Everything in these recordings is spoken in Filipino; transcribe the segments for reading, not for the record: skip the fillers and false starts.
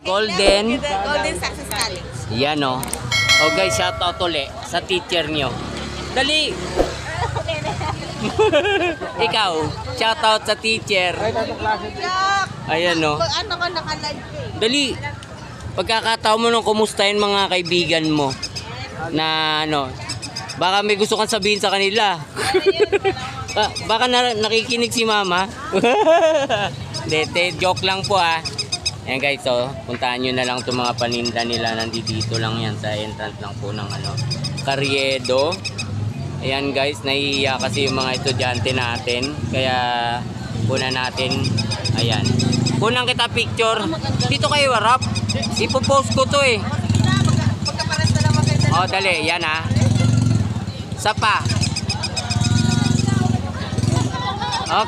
Golden. Golden Success College. Yan o. O guys, shout out ulit sa teacher nyo. Dali! Ikaw, shout out sa teacher. Ayan o. Ano ko naka-live ko eh. Dali! Pagkakataon mo nung kumustahin mga kaibigan mo na ano, baka may gusto kang sabihin sa kanila. Baka nakikinig si mama. Dete, joke lang po ah. Ayan guys, so puntahan nyo na lang itong mga paninda nila. Nandito lang yan sa entrance lang po ng ano, Carriedo. Ayan guys, nahihiya kasi yung mga estudyante natin. Kaya kuna natin, ayan. Kunang kita picture. Dito kayo warap. Ipopost ko to eh. Magkapares na lang maganda. O dali, yan ah. Sapa.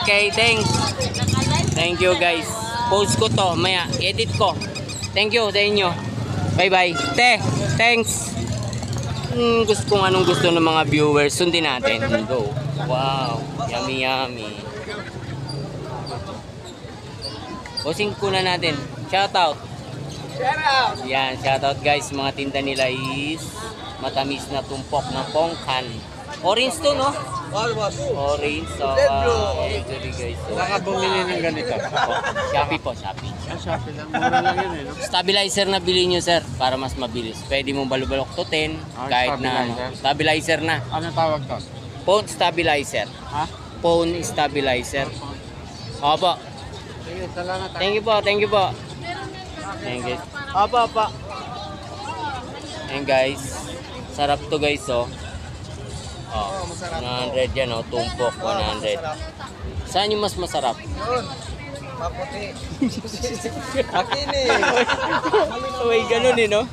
Okay, thanks. Thank you guys. Post ko to, maya, edit ko. Thank you sa inyo. Bye bye. Te, thanks. Gusto kung anong gusto ng mga viewers, sundin natin. Go. Wow, yummy yummy. Posing kuna natin. Shout out. Yan, shout out guys. Mga tinda nila is matamis na tumpok ng pongkan. Orange to, no? Orange. So, actually guys. So, Baka bumili ng ganito. Shopee po, Shopee. Shopee lang. Mura lang yun eh, no? Stabilizer na bilhin nyo sir para mas mabilis. Pwede mong balok to 10 kahit na ano. Stabilizer na. Ano tawag to? Phone stabilizer. Ha? Phone stabilizer. Opo. Sige, salamat. Thank you po, thank you po. Thank you. Opo, opo. Ayan guys. Sarap to guys oh. Oh, 100 yan oh, tumpok 100. Saan yung mas masarap? Maputi. Akin eh. Uy, ganun eh no?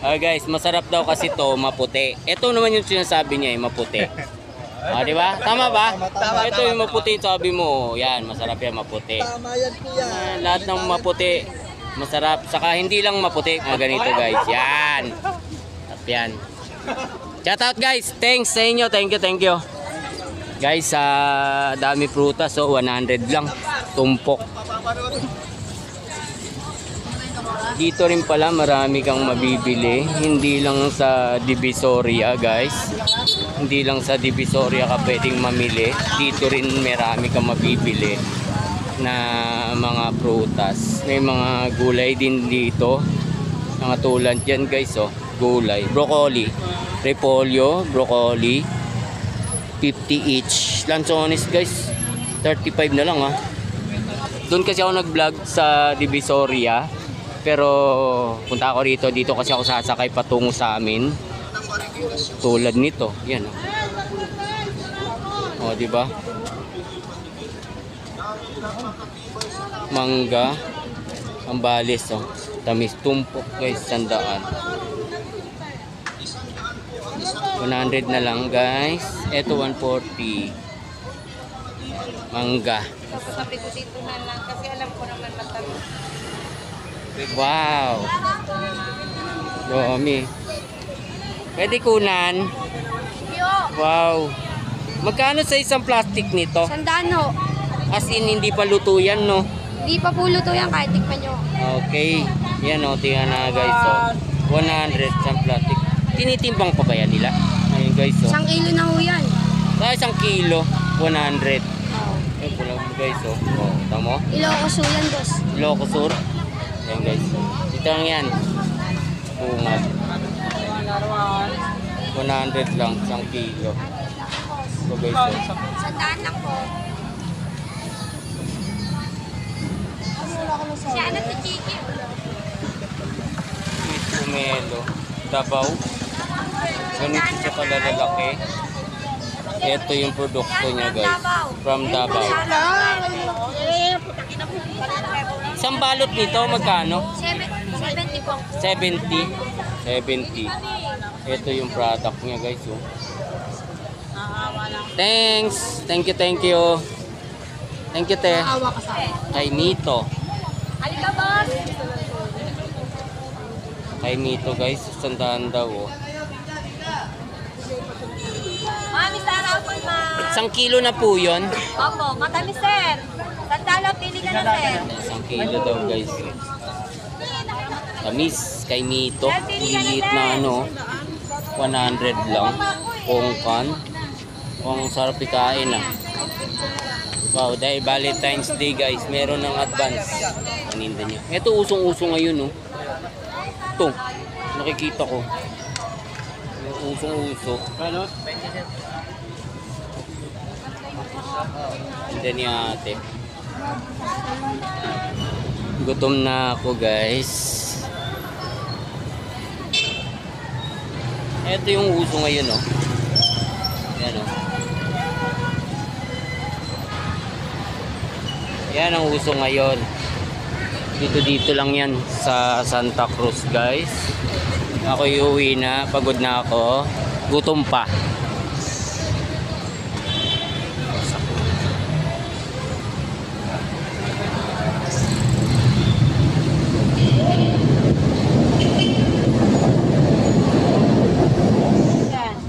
Guys, masarap daw kasi to maputi. Ito naman yung sinasabi niya eh, maputi. Di ba? Tama ba? Ito yung maputi sabi mo. Yan, masarap yan maputi. Tama yan kuya. Lahat ng maputi masarap. Saka hindi lang maputi, mga ganito guys. Yan. At yan. Shout out guys. Thanks sa inyo. Thank you, thank you. Guys, dami prutas. So, 100 lang. Tumpok. Dito rin pala marami kang mabibili. Hindi lang sa Divisoria guys. Hindi lang sa Divisoria ka pwedeng mamili. Dito rin marami kang mabibili na mga prutas. May mga gulay din dito. Mga tulad yan guys oh. Gulay. Broccoli. Repolyo. Broccoli. 50 each. Lanzones guys. 35 na lang ha. Doon kasi ako nag-vlog sa Divisoria. Pero punta ako rito. Dito kasi ako sasakay patungo sa amin. Tulad nito. Yan oh. O diba? Mangga. Ambales oh. Tamis tumpok guys. 100. 100 na lang guys. Ito 140. Mangga. Sabi ko dito na lang kasi alam ko naman matamis. Wow. Dami. Pwede kunan. Wow. Magkano sa isang plastic nito? Sandano. As in hindi pa luto yan no? Hindi pa po luto yan kahit tikman nyo. Okay. Yan o. Tingnan na guys o. 100 sa plastic. Tinitimbang pa ba yan nila? Ayun guys o. 1 kilo na ho yan. Sa 1 kilo, 100. Ayun po lang guys o. O, tamo? Ilocos ho yan, boss. Ilocos Sur. Ayan guys. Dito lang yan. Bungat. 100 lang, 1 kilo. So guys o. Sandaan lang po. Siya na to, Chiki. Sweet pomelo. Dabaw. Ganito siya pala lalaki. Ito yung produkto niya guys. From Davao. Isang balot nito, magkano? 70 po. 70. 70. Ito yung product niya guys. Oh. Thanks. Thank you, thank you. Thank you, te. Kay Mito. Halika boss! Kay Mito guys. 100 daw. Oh. Mami, Sarah po ma. 1 kilo na po yun. Opo, matamis sir. Sandalo, pili ka na sir. 1 kilo daw guys. Tamis kay Mito. Lilit na ano. 100 lang. Pongkan. Ang sarap ikain ah. Wow, dahil Valentine's Day guys, meron ng advance. Paninda niya. Ito usong-uso ngayon no. Ito, nakikita ko. Yung usong-uso. Ano? Hindi ni ate. Gutom na ako guys. Ito yung uso ngayon no. Yan o. Yan ang uso ngayon. Dito lang yan sa Santa Cruz guys. Ako iuwi na. Pagod na ako. Gutom pa.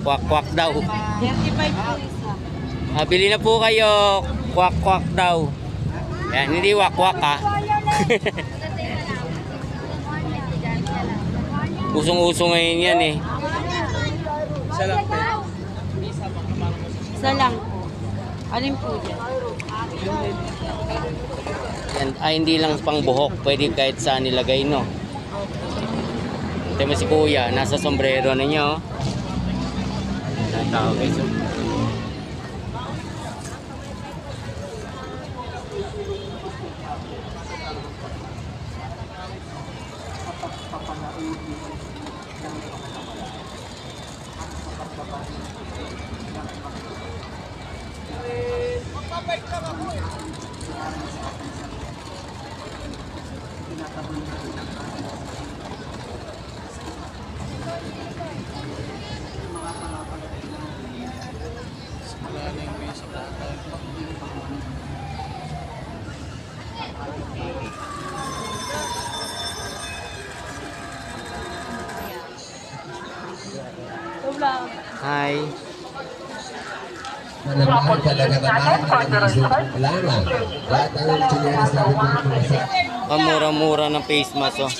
Kwak-kwak daw. 35 po isa. Bili na po kayo. Kwak-kwak daw. Yan, hindi wak-wak ha. Usong-uso ngayon yan eh. Isa lang po. Isa lang po. Alin po dyan? Yan, hindi lang pang buhok. Pwede kahit saan nilagay no. Ito mo si kuya. Nasa sombrero ninyo. Tao guys. Hi. Malamaan talaga naman ang isip lamang. Lahat ang chinelas na bumasa. Mura-mura ng face mask oh.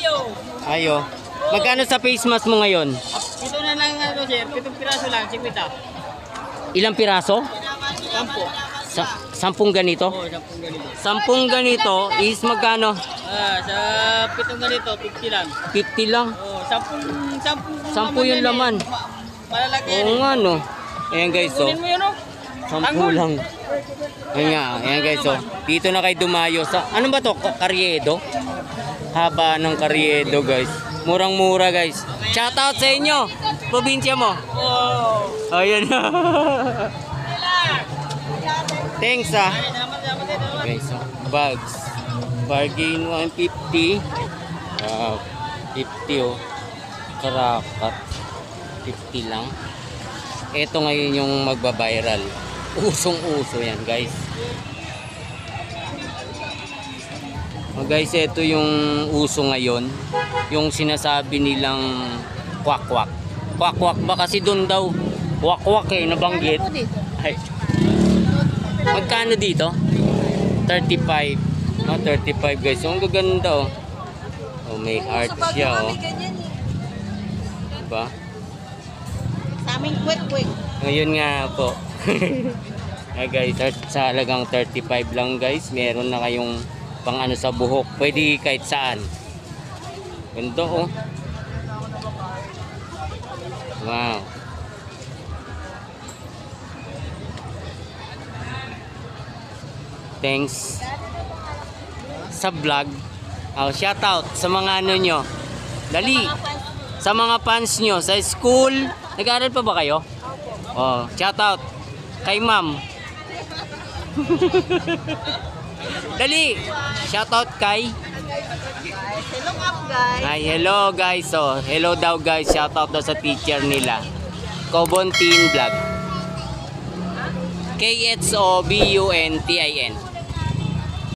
Ayo. Magkano sa face mask mo ngayon? Ito na lang ano sir, 7 piraso lang, 50. Ilang piraso? 10. 10 ganito? Oo, 10 ganito. 10 ganito is magkano? Sa 7 ganito, 50 lang. 50 lang. Oo, 10 10 yung laman. Malalaki Oo nga no. Ayan guys oh. Kunin mo yun oh. 10 lang. Ayan nga, ayan guys oh. Dito na kay dumayo sa, ano ba to? Karyedo? Haba ng Karyedo guys. Murang-mura guys. Shout out sa inyo. Probinsya mo. Oo. Ayan. Thanks ah. Guys, so, bags. Bargain 150. 50 oh. Karakat. 50 lang. Ito ngayon yung magba-viral. Usong-uso yan, guys. Oh, guys, ito yung uso ngayon. Yung sinasabi nilang kwak-kwak. Kwak-kwak ba kasi doon daw? Kwak-kwak eh, nabanggit. Ay. Magkano dito? 35. Oh, 35 guys. Ang gaganda oh. Oh, may heart siya oh. Diba? Sa aming quick. Ngayon nga po. Guys, sa halagang 35 lang guys. Meron na kayong pang ano sa buhok. Pwede kahit saan. Ganda oh. Wow. Thanks sa vlog. Shout out sa mga ano nyo. Dali. Sa mga fans nyo sa school. Nag-aaral pa ba kayo? Oh, shout out kay ma'am. Dali. Shout out kay Hello up guys. Ay, hello guys. Oh, hello daw guys. Shout out daw sa teacher nila. Kobontin Vlog. KHOBUNTIN.